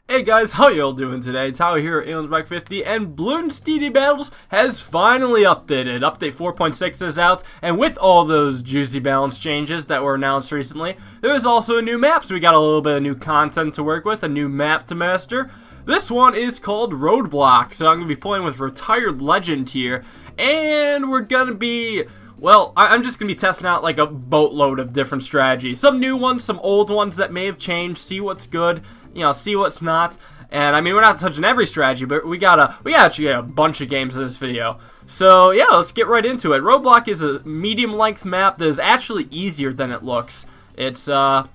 Hey guys, how y'all doing today? Tyler here at AliensBack50, and Bloons TD Battles has finally updated. Update 4.6 is out, and with all those juicy balance changes that were announced recently, there's also a new map, so we got a little bit of new content to work with, a new map to master. This one is called Roadblock, so I'm going to be playing with Retired Legend here, and we're going to be... well, I'm just going to be testing out like a boatload of different strategies. Some new ones, some old ones that may have changed, see what's good, see what's not. And I mean, we're not touching every strategy, but we actually got a bunch of games in this video. So yeah, let's get right into it. Roadblock is a medium length map that is actually easier than it looks. It's not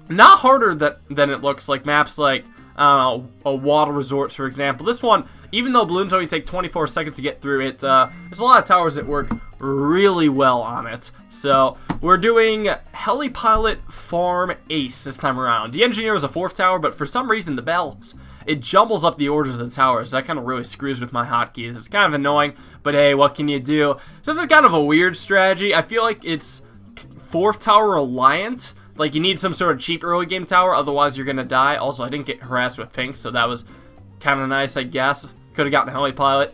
harder than it looks, like maps like a water resorts, for example. This one, even though balloons only take 24 seconds to get through it, there's a lot of towers that work really well on it. So we're doing Heli Pilot Farm Ace this time around. The engineer is a 4th tower, but for some reason the battles, it jumbles up the orders of the towers. That kind of really screws with my hotkeys. It's kind of annoying, but hey, what can you do? So this is kind of a weird strategy. I feel like it's 4th tower reliant. Like, you need some sort of cheap early game tower, otherwise you're gonna die. Also, I didn't get harassed with pink, so that was kind of nice, I guess. Could have gotten a Heli Pilot.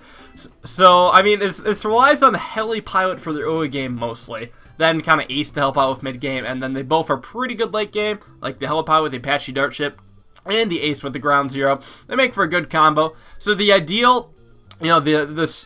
So, I mean, it relies on the Heli Pilot for the early game mostly. Then kind of Ace to help out with mid game, and then they both are pretty good late game, like the Heli Pilot with the Apache Dart Ship, and the Ace with the Ground Zero. They make for a good combo. So the ideal, the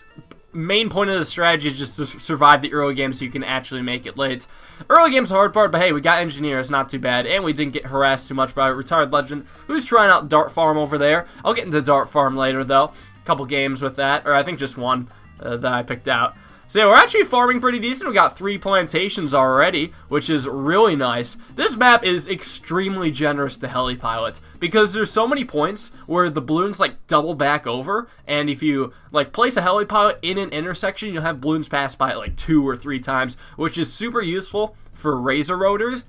main point of the strategy is just to survive the early game so you can actually make it late. Early game's the hard part, but hey, we got engineers, not too bad, and we didn't get harassed too much by Retired Legend, who's trying out Dart Farm over there. I'll get into Dart Farm later, though. A couple games with that, or I think just one that I picked out. So yeah, we're actually farming pretty decent. We got 3 plantations already, which is really nice. This map is extremely generous to Heli Pilot because there's so many points where the balloons like double back over, and if you like place a Heli Pilot in an intersection, you'll have balloons pass by it like 2 or 3 times, which is super useful for razor rotors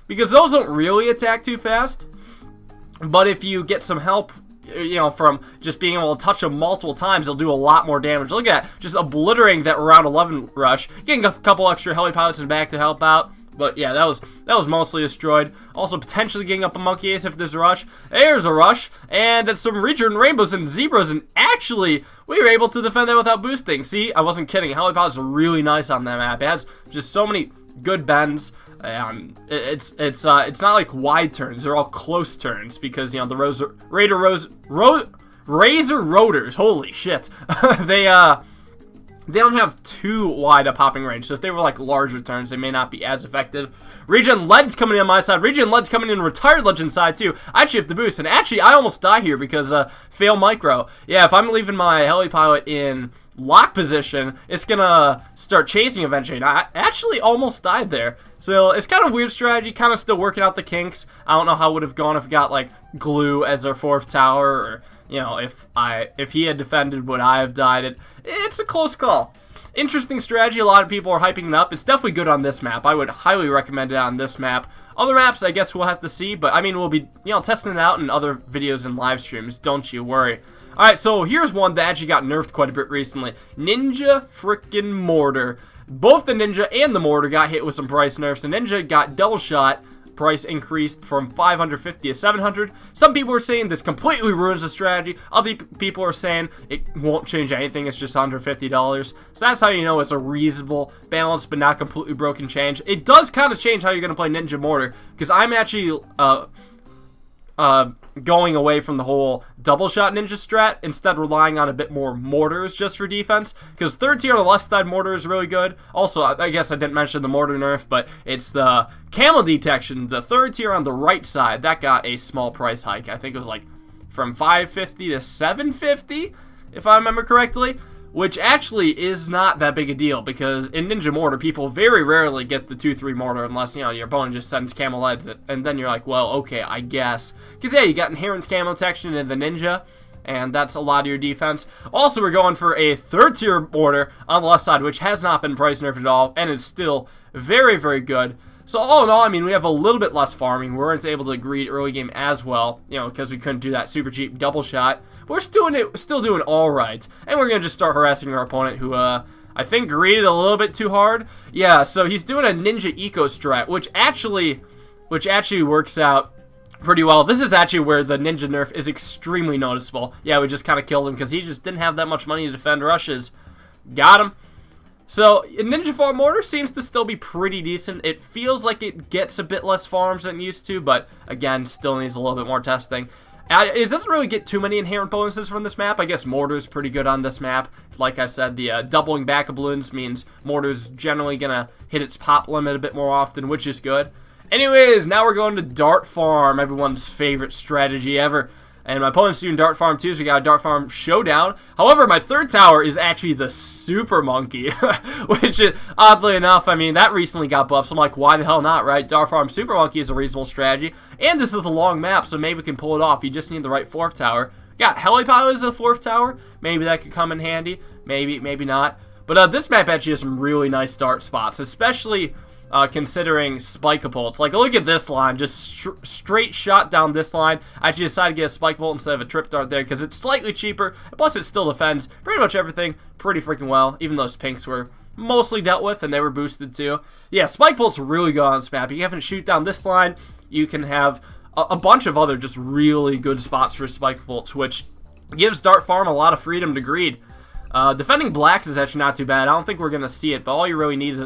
because those don't really attack too fast. But if you get some help, from just being able to touch them multiple times, they'll do a lot more damage. Look at that, just obliterating that round 11 rush, getting a couple extra Heli Pilots in the back to help out. But yeah, that was mostly destroyed. Also potentially getting up a Monkey Ace if there's a rush. There's a rush, and it's some region rainbows and zebras, and actually we were able to defend that without boosting. See, I wasn't kidding. Heli Pilots are really nice on that map. It has just so many good bends. It's not like wide turns; they're all close turns because the razor rotors. Holy shit, they don't have too wide a popping range. So if they were like larger turns, they may not be as effective. Regen Lead's coming in on my side. Regen Lead's coming in Retired Legend side too. I actually have to boost, and actually I almost die here because fail micro. Yeah, if I'm leaving my Heli Pilot in lock position, it's gonna start chasing eventually, and I actually almost died there. So it's kind of a weird strategy, kind of still working out the kinks. I don't know how it would have gone if it got like glue as our 4th tower, or if he had defended, would I have died? It's a close call. Interesting strategy. A lot of people are hyping it up. It's definitely good on this map. I would highly recommend it on this map. Other maps, I guess we'll have to see, but I mean, we'll be testing it out in other videos and live streams. Don't you worry. Alright, so here's one that actually got nerfed quite a bit recently. Ninja frickin' Mortar. Both the Ninja and the Mortar got hit with some price nerfs. The Ninja got double shot. Price increased from 550 to 700. Some people are saying this completely ruins the strategy. Other people are saying it won't change anything. It's just under $50. So that's how you know it's a reasonable, balanced, but not completely broken change. It does kind of change how you're going to play Ninja Mortar, because I'm actually going away from the whole double shot ninja strat, instead relying on a bit more mortars just for defense, because 3rd tier on the left side mortar is really good. Also, I guess I didn't mention the mortar nerf, but it's the camel detection, the 3rd tier on the right side, that got a small price hike. I think it was like from 550 to 750, if I remember correctly, which actually is not that big a deal, because in Ninja Mortar, people very rarely get the 2-3 mortar unless, your opponent just sends camel leads, and then you're like, well, okay, I guess. Because, yeah, you got inherent camo detection in the Ninja, and that's a lot of your defense. Also, we're going for a 3rd tier mortar on the left side, which has not been price nerfed at all, and is still very, very good. So all in all, I mean, we have a little bit less farming. We weren't able to greed early game as well, because we couldn't do that super cheap double shot. But we're still doing all right. And we're going to just start harassing our opponent, who I think greeded a little bit too hard. Yeah, so he's doing a Ninja Eco strat, which actually works out pretty well. This is actually where the ninja nerf is extremely noticeable. Yeah, we just kind of killed him because he just didn't have that much money to defend rushes. Got him. So, Ninja Farm Mortar seems to still be pretty decent. It feels like it gets a bit less farms than it used to, but again, still needs a little bit more testing. It doesn't really get too many inherent bonuses from this map. I guess Mortar's pretty good on this map. Like I said, the doubling back of balloons means Mortar's generally going to hit its pop limit a bit more often, which is good. Anyways, now we're going to Dart Farm, everyone's favorite strategy ever. And my opponent's doing Dart Farm too, so we got a Dart Farm showdown. However, my third tower is actually the Super Monkey, which is, oddly enough, I mean, that recently got buffed, so I'm like, why the hell not, right? Dart Farm Super Monkey is a reasonable strategy, and this is a long map, so maybe we can pull it off. You just need the right fourth tower. Got Heli as a fourth tower. Maybe that could come in handy. Maybe, maybe not. But this map actually has some really nice dart spots, especially considering spike bolts. Like, look at this line, just straight shot down this line. I actually decided to get a spike bolt instead of a trip dart there because it's slightly cheaper, plus it still defends pretty much everything pretty freaking well, even those pinks were mostly dealt with and they were boosted too. Yeah, spike bolts are really good on this map. If you haven't shoot down this line, you can have a bunch of other just really good spots for spike bolts, which gives Dart Farm a lot of freedom to greed. Defending blacks is actually not too bad. I don't think we're going to see it, but all you really need is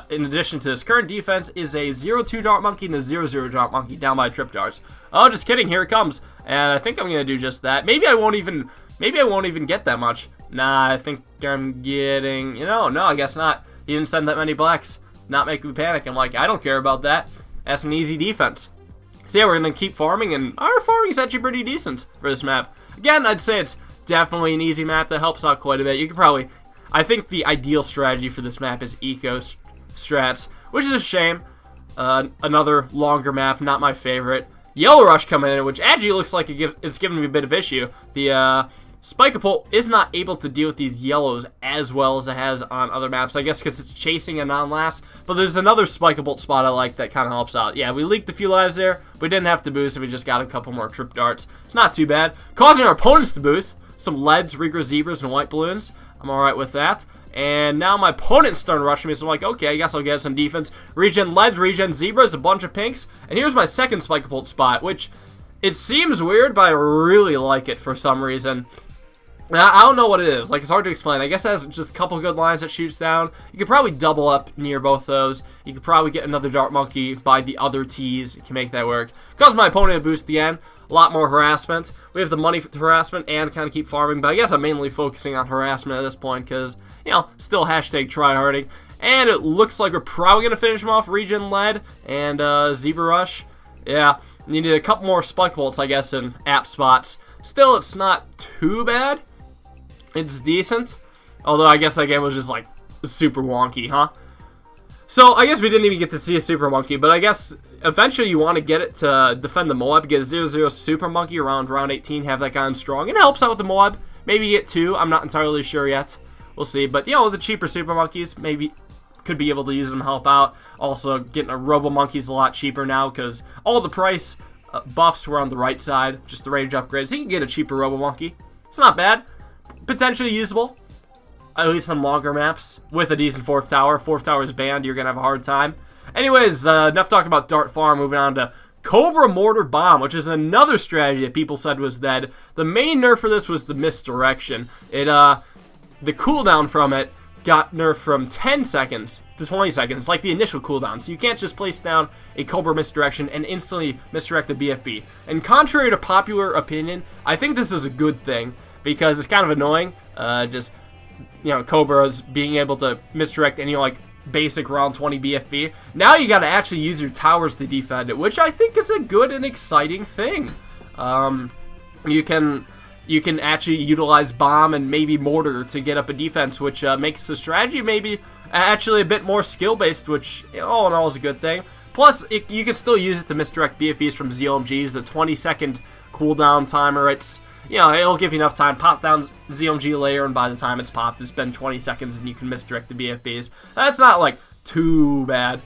in addition to his current defense, is a 0-2 Dart Monkey and a 0-0 Dart Monkey down by trip darts. Oh, just kidding, here it comes. And I think I'm gonna do just that. Maybe I won't even get that much. Nah, I think I'm getting, no, I guess not. He didn't send that many blacks. Not make me panic. I'm like, I don't care about that. That's an easy defense. So yeah, we're gonna keep farming, and our farming is actually pretty decent for this map. Again, I'd say it's definitely an easy map that helps out quite a bit. You could probably, I think the ideal strategy for this map is eco strats, which is a shame. Another longer map, not my favorite. Yellow Rush coming in, which actually looks like it's giving me a bit of issue. The Spike-a-Pole is not able to deal with these yellows as well as it has on other maps, I guess because it's chasing a non-last. But there's another Spike-a-Bolt spot I like that kind of helps out. Yeah, we leaked a few lives there. We didn't have to boost, and we just got a couple more trip darts. It's not too bad. Causing our opponents to boost. Some leads, Regrowth Zebras, and white balloons. I'm alright with that. And now my opponent's starting to rush me, so I'm like, okay, I guess I'll get some defense. Regen leads, regen zebras, a bunch of pinks. And here's my second Spike-a-Bolt spot, which it seems weird, but I really like it for some reason. I don't know what it is. Like, it's hard to explain. I guess it has just a couple good lines that shoots down. You could probably double up near both those. You could probably get another Dart Monkey by the other T's. You can make that work. Cause my opponent a boost again. A lot more harassment. We have the money for harassment and kind of keep farming, but I guess I'm mainly focusing on harassment at this point because, still hashtag tryharding. And it looks like we're probably going to finish him off regen lead and Zebra Rush. Yeah, you need a couple more Spike Bolts, I guess, in app spots. Still, it's not too bad. It's decent. Although, I guess that game was just, like, super wonky, huh? So, I guess we didn't even get to see a Super Monkey, but I guess eventually you want to get it to defend the Moab, get a 0-0 Super Monkey around round 18, have that guy on strong, and it helps out with the Moab. Maybe get 2, I'm not entirely sure yet. We'll see, but, the cheaper Super Monkeys, maybe could be able to use them to help out. Also, getting a Robo Monkey is a lot cheaper now, because all the price buffs were on the right side, just the range upgrades, so you can get a cheaper Robo Monkey. It's not bad. Potentially usable. At least on longer maps, with a decent fourth tower. Fourth tower is banned, you're going to have a hard time. Anyways, enough talking about Dart Farm, moving on to Cobra Mortar Bomb, which is another strategy that people said was dead. The main nerf for this was the misdirection. The cooldown from it got nerfed from 10 seconds to 20 seconds, like the initial cooldown. So you can't just place down a Cobra misdirection and instantly misdirect the BFB. And contrary to popular opinion, I think this is a good thing, because it's kind of annoying, Cobra's being able to misdirect any, basic round 20 BFB. Now you gotta actually use your towers to defend it, which I think is a good and exciting thing. You can actually utilize bomb and maybe mortar to get up a defense, which makes the strategy maybe actually a bit more skill-based, which all in all is a good thing. Plus, you can still use it to misdirect BFBs from ZOMGs, the 20-second cooldown timer. It'll give you enough time, pop down ZOMG layer, and by the time it's popped, it's been 20 seconds, and you can misdirect the BFBs. That's not, too bad.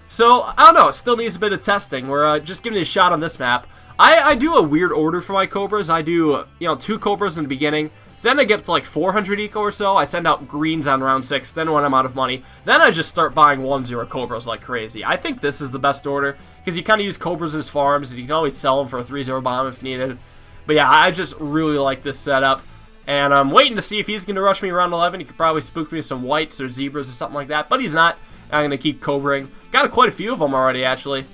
So, I don't know, it still needs a bit of testing. We're just giving it a shot on this map. I do a weird order for my Cobras. I do, 2 Cobras in the beginning, Then I get up to like 400 eco or so. I send out greens on round 6. Then when I'm out of money, then I just start buying 1-0 Cobras like crazy. I think this is the best order because you kind of use Cobras as farms, and you can always sell them for a 3-0 bomb if needed. But yeah, I just really like this setup. And I'm waiting to see if he's going to rush me around 11. He could probably spook me with some whites or zebras or something like that. But he's not. I'm going to keep Cobraing. Got quite a few of them already, actually.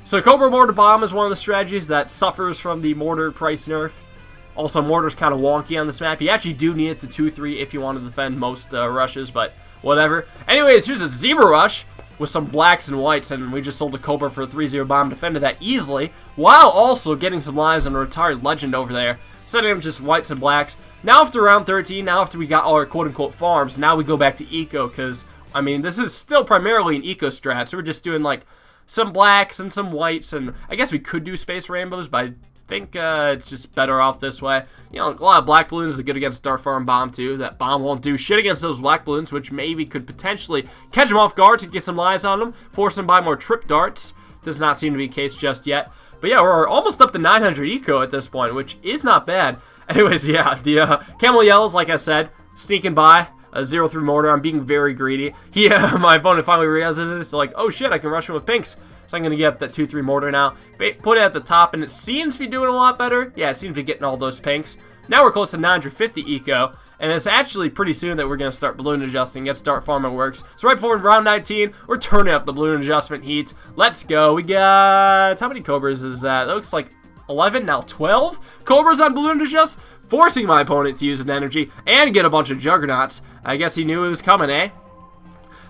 So Cobra Mortar Bomb is one of the strategies that suffers from the Mortar price nerf. Also, Mortar's kind of wonky on this map. You actually do need it to 2-3 if you want to defend most rushes, but whatever. Anyways, here's a Zebra Rush with some blacks and whites, and we just sold a Cobra for a 3-0 bomb, defended that easily, while also getting some lives on a retired legend over there, setting up just whites and blacks. Now after round 13, now after we got all our quote-unquote farms, now we go back to eco, because, I mean, this is still primarily an eco strat, so we're just doing, like, some blacks and some whites, and I guess we could do space rainbows, but I think it's just better off this way. You know, a lot of black balloons are good against Star Farm Bomb, too. That bomb won't do shit against those black balloons, which maybe could potentially catch them off guard to get some lives on them, force them by more trip darts. Does not seem to be the case just yet. But yeah, we're almost up to 900 eco at this point, which is not bad. Anyways, yeah, the Camel Yells, like I said, sneaking by. A 0-3 mortar. I'm being very greedy. My opponent finally realizes this. So like, oh shit, I can rush him with pinks. So I'm going to get up that 2-3 mortar now. Put it at the top, and it seems to be doing a lot better. Yeah, it seems to be getting all those pinks. Now we're close to 950 eco, and it's actually pretty soon that we're going to start balloon adjusting. Get start farming works. So right before round 19, we're turning up the balloon adjustment heat. Let's go. We got, how many Cobras is that? That looks like 11, now 12 Cobras on balloon adjust, forcing my opponent to use an energy and get a bunch of juggernauts. I guess he knew it was coming, eh?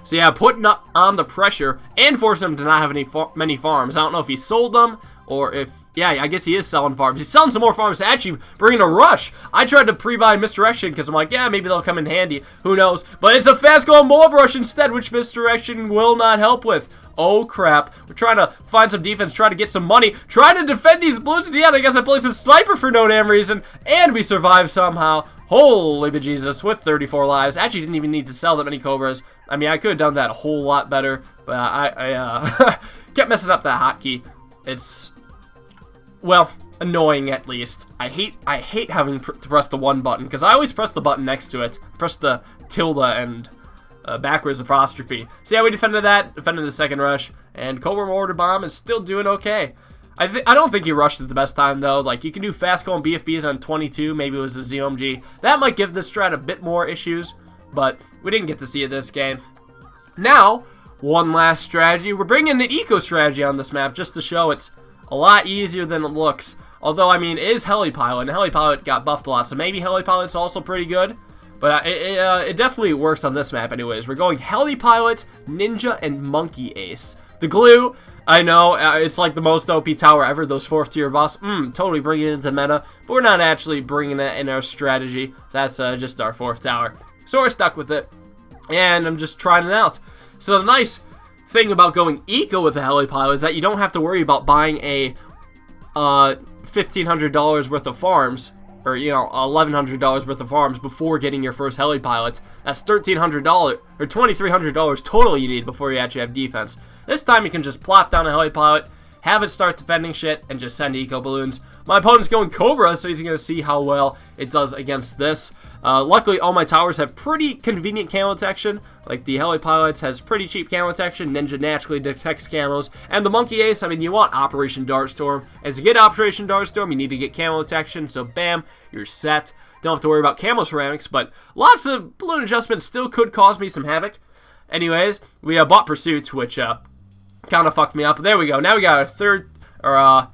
So yeah, putting up on the pressure and forcing him to not have many farms. I don't know if he sold them or if, yeah, I guess he is selling farms. He's selling some more farms to actually bring in a rush. I tried to pre-buy Misdirection because I'm like, yeah, maybe they'll come in handy. Who knows? But it's a fast-going mob rush instead, which Misdirection will not help with. Oh crap, we're trying to find some defense, trying to get some money, trying to defend these balloons to the end. I guess I placed a sniper for no damn reason, and we survived somehow. Holy bejesus, with 34 lives. Actually didn't even need to sell that many Cobras. I mean, I could have done that a whole lot better, but I kept messing up that hotkey. It's, well, annoying at least. I hate having to press the 1 button, because I always press the button next to it. Press the tilde and backwards apostrophe. So yeah, we defended that, defended the second rush, and Cobra Mortar Bomb is still doing okay. I don't think he rushed at the best time though. Like, you can do fast going BFBs on 22, maybe it was a ZOMG. That might give this strat a bit more issues, but we didn't get to see it this game. Now, one last strategy. We're bringing an eco strategy on this map just to show it's a lot easier than it looks. Although, I mean, it is Heli Pilot, and Heli Pilot got buffed a lot, so maybe Heli Pilot's also pretty good. But it definitely works on this map anyways. We're going Heli Pilot, Ninja, and Monkey Ace. The glue, I know, it's like the most OP tower ever, those 4th tier boss. Totally bringing it into meta, but we're not actually bringing it in our strategy. That's just our 4th tower. So we're stuck with it, and I'm just trying it out. So the nice thing about going eco with the Heli Pilot is that you don't have to worry about buying a $1,500 worth of farms, or, you know, $1,100 worth of farms before getting your first Heli Pilot. That's $1,300 or $2,300 total you need before you actually have defense. This time you can just plop down a Heli Pilot, have it start defending shit, and just send eco balloons. My opponent's going Cobra, so he's going to see how well it does against this. Luckily, all my towers have pretty convenient camo detection. Like, the Heli Pilot has pretty cheap camo detection. Ninja naturally detects camos. And the Monkey Ace, I mean, you want Operation Dartstorm. And to get Operation Dartstorm, you need to get camo detection. So, bam, you're set. Don't have to worry about camo ceramics, but lots of balloon adjustments still could cause me some havoc. Anyways, we bought Pursuits, which kind of fucked me up. But there we go. Now we got our third,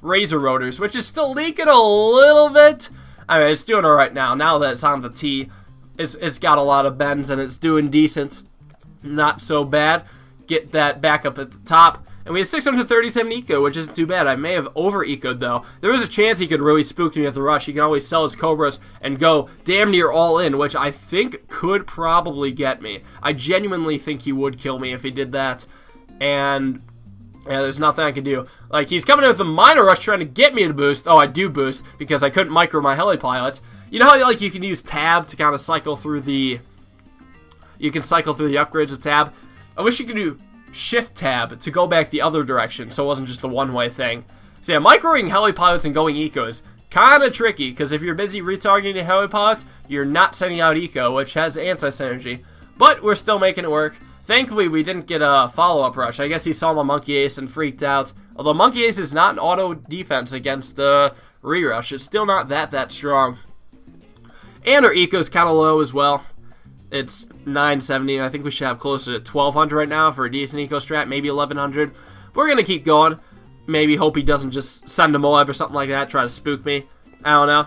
Razor Rotors, which is still leaking a little bit. I mean, it's doing alright now. Now that it's on the T, it's got a lot of bends, and it's doing decent. Not so bad. Get that back up at the top. And we have 637 eco, which isn't too bad. I may have over-ecoed, though. There was a chance he could really spook me with the rush. He can always sell his Cobras and go damn near all in, which I think could probably get me. I genuinely think he would kill me if he did that. And yeah, there's nothing I can do. Like, he's coming in with a minor rush trying to get me to boost. Oh, I do boost because I couldn't micro my Heli Pilot. You know how, like, you can use tab to kind of cycle through the... You can cycle through the upgrades with tab. I wish you could do shift tab to go back the other direction so it wasn't just a one-way thing. So yeah, microing Heli Pilots and going eco is kind of tricky, because if you're busy retargeting heli pods, you're not sending out eco, which has anti-synergy. But we're still making it work. Thankfully, we didn't get a follow-up rush. I guess he saw my Monkey Ace and freaked out. Although Monkey Ace is not an auto defense against the re-rush. It's still not that strong. And our eco's kind of low as well. It's 970. I think we should have closer to 1200 right now for a decent eco strat. Maybe 1100. We're going to keep going. Maybe hope he doesn't just send a Moab or something like that. Try to spook me. I don't know.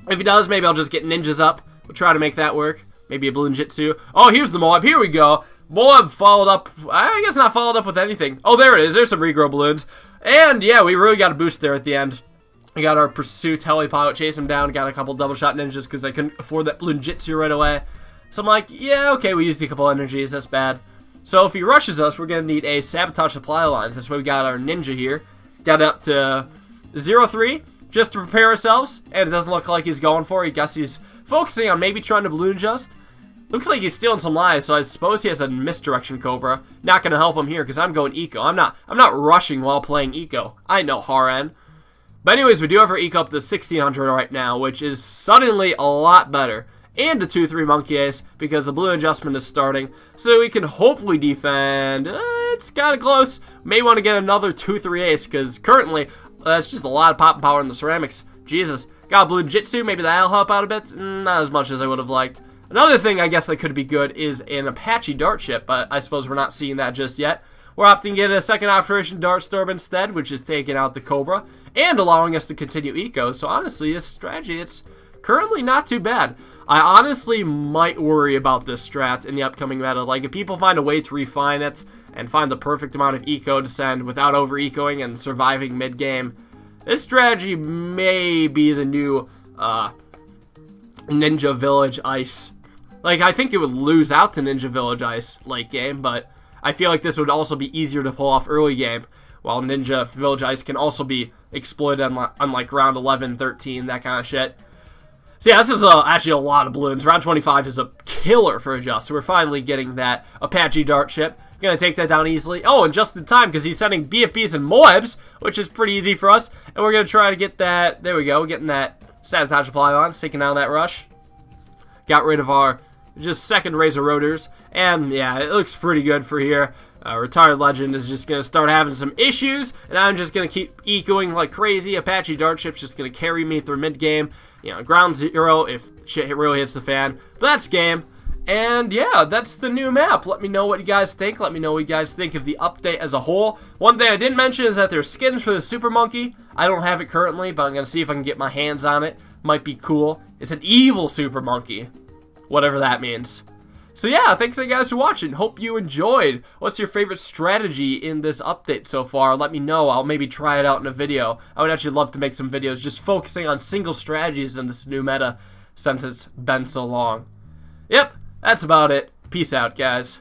If he does, maybe I'll just get ninjas up. We'll try to make that work. Maybe a Bloon Jitsu. Oh, here's the Moab. Here we go. Moab followed up. I guess not followed up with anything. Oh, there it is. There's some regrow balloons. And yeah, we really got a boost there at the end. We got our pursuit heli pilot, chase him down, got a couple double shot ninjas because I couldn't afford that Bloon Jitsu right away. So I'm like, yeah, okay, we used a couple energies, that's bad. So if he rushes us, we're going to need a sabotage supply lines. That's why we got our ninja here. Got up to 0-3 just to prepare ourselves. And it doesn't look like he's going for it. I guess he's focusing on maybe trying to balloon just. Looks like he's stealing some lives, so I suppose he has a misdirection Cobra. Not going to help him here because I'm going eco. I'm not rushing while playing eco. I know Haran. But anyways, we do have our eco up to 1600 right now, which is suddenly a lot better. And a 2-3 Monkey Ace because the blue adjustment is starting. So we can hopefully defend. It's kind of close. May want to get another 2-3 Ace because currently that's just a lot of pop power in the ceramics. Jesus. Got a blue Jitsu. Maybe that'll help out a bit. Not as much as I would have liked. Another thing I guess that could be good is an Apache dart ship, but I suppose we're not seeing that just yet. We're opting to get a second Operation Dart Storm instead, which is taking out the Cobra and allowing us to continue eco. So honestly, this strategy, it's currently not too bad. I honestly might worry about this strat in the upcoming meta. Like, if people find a way to refine it and find the perfect amount of eco to send without over-ecoing and surviving mid-game, this strategy may be the new Ninja Village Ice. Like, I think it would lose out to Ninja Village Ice late game, but I feel like this would also be easier to pull off early game, while Ninja Village Ice can also be exploited on like round 11, 13, that kind of shit. So yeah, this is actually a lot of balloons. Round 25 is a killer for Adjust, so we're finally getting that Apache dart ship. Gonna take that down easily. Oh, and just in time, because he's sending BFBs and Moabs, which is pretty easy for us. And we're gonna try to get that, there we go, getting that sabotage supply lines, taking down that rush. Got rid of our just second Razor Rotors, and yeah, it looks pretty good for here. Retired Legend is just going to start having some issues, and I'm just going to keep ecoing like crazy. Apache Dart Ship's just going to carry me through mid-game. You know, ground zero if shit really hits the fan. But that's game. And yeah, that's the new map. Let me know what you guys think. Let me know what you guys think of the update as a whole. One thing I didn't mention is that there's skins for the Super Monkey. I don't have it currently, but I'm going to see if I can get my hands on it. Might be cool. It's an evil Super Monkey. Whatever that means. So yeah, thanks guys for watching. Hope you enjoyed. What's your favorite strategy in this update so far? Let me know. I'll maybe try it out in a video. I would actually love to make some videos just focusing on single strategies in this new meta since it's been so long. Yep, that's about it. Peace out, guys.